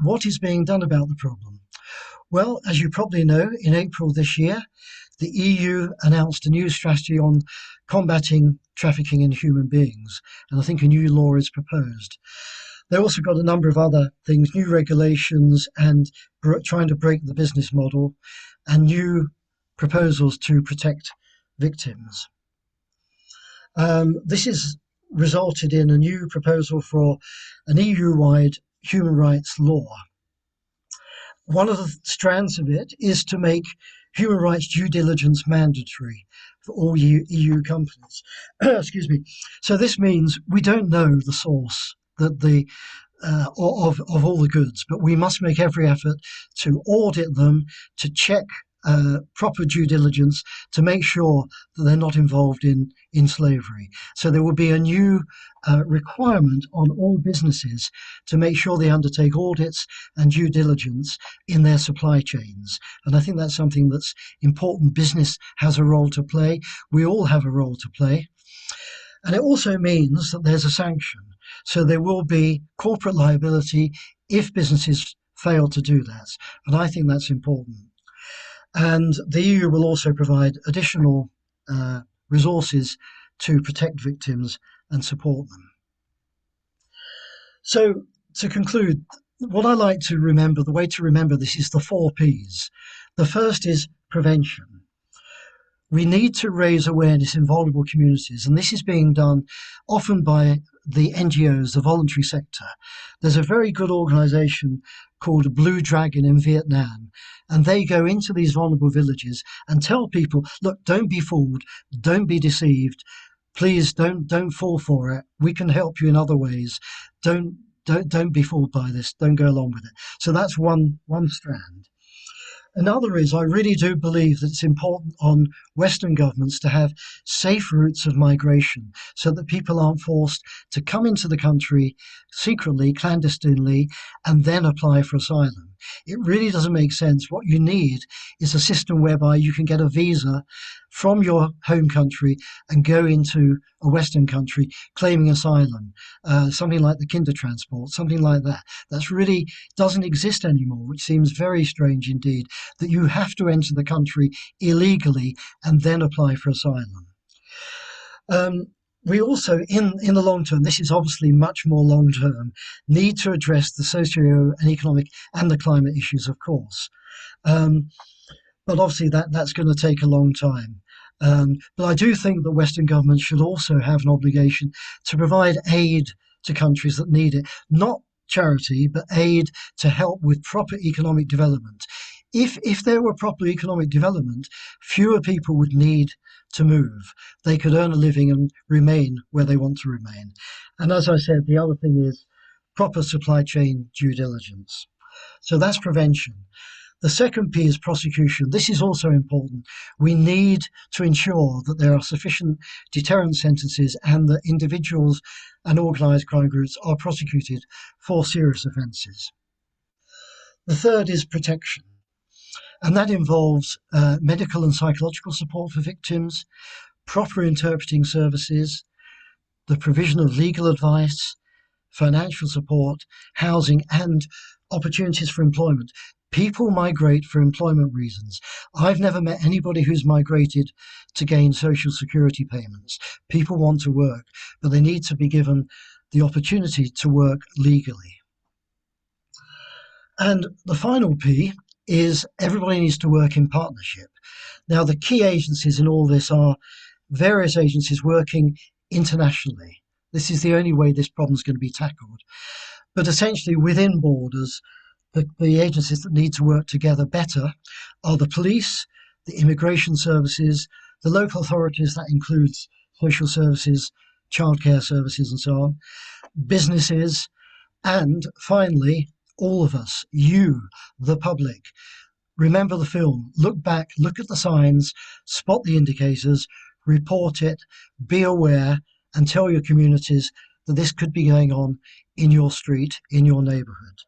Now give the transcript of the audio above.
what is being done about the problem? Well, as you probably know, in April this year, the EU announced a new strategy on combating trafficking in human beings, and I think a new law is proposed. They also got a number of other things, new regulations and trying to break the business model, and new proposals to protect victims. This has resulted in a new proposal for an EU-wide human rights law. One of the strands of it is to make human rights due diligence mandatory for all EU companies. Excuse me. So this means we don't know the source that of all the goods, but we must make every effort to audit them, to check proper due diligence, to make sure that they're not involved in slavery. So there will be a new requirement on all businesses to make sure they undertake audits and due diligence in their supply chains. And I think that's something that's important. Business has a role to play. We all have a role to play. And it also means that there's a sanction. So there will be corporate liability if businesses fail to do that. And I think that's important. And the EU will also provide additional resources to protect victims and support them. So to conclude, what I like to remember, the way to remember this is the 4 Ps. The first is prevention. We need to raise awareness in vulnerable communities, and this is being done often by the NGOs, the voluntary sector. There's a very good organization called Blue Dragon in Vietnam, and they go into these vulnerable villages and tell people, look, don't be fooled, don't be deceived, please don't fall for it. We can help you in other ways. Don't be fooled by this, don't go along with it. So that's one strand. Another is, I really do believe that it's important on Western governments to have safe routes of migration so that people aren't forced to come into the country secretly, clandestinely, and then apply for asylum. It really doesn't make sense. What you need is a system whereby you can get a visa from your home country and go into a Western country claiming asylum, something like the kinder transport, something like that. That's really doesn't exist anymore, which seems very strange indeed, that you have to enter the country illegally and then apply for asylum. We also, in the long term, this is obviously much more long term, need to address the socio and economic and the climate issues, of course. But obviously that's going to take a long time. But I do think that Western governments should also have an obligation to provide aid to countries that need it, not charity, but aid to help with proper economic development. If there were proper economic development, fewer people would need to move. They could earn a living and remain where they want to remain. And as I said, the other thing is proper supply chain due diligence. So that's prevention. The second P is prosecution. This is also important. We need to ensure that there are sufficient deterrent sentences and that individuals and organised crime groups are prosecuted for serious offences. The third is protection. And that involves medical and psychological support for victims, proper interpreting services, the provision of legal advice, financial support, housing, and opportunities for employment. People migrate for employment reasons. I've never met anybody who's migrated to gain social security payments. People want to work, but they need to be given the opportunity to work legally. And the final P is everybody needs to work in partnership. Now, the key agencies in all this are various agencies working internationally. This is the only way this problem is going to be tackled. But essentially, within borders, the agencies that need to work together better are the police, the immigration services, the local authorities, that includes social services, childcare services and so on, businesses, and finally, all of us, you, the public. Remember the film, look back, look at the signs, spot the indicators, report it, be aware, and tell your communities that this could be going on in your street, in your neighbourhood.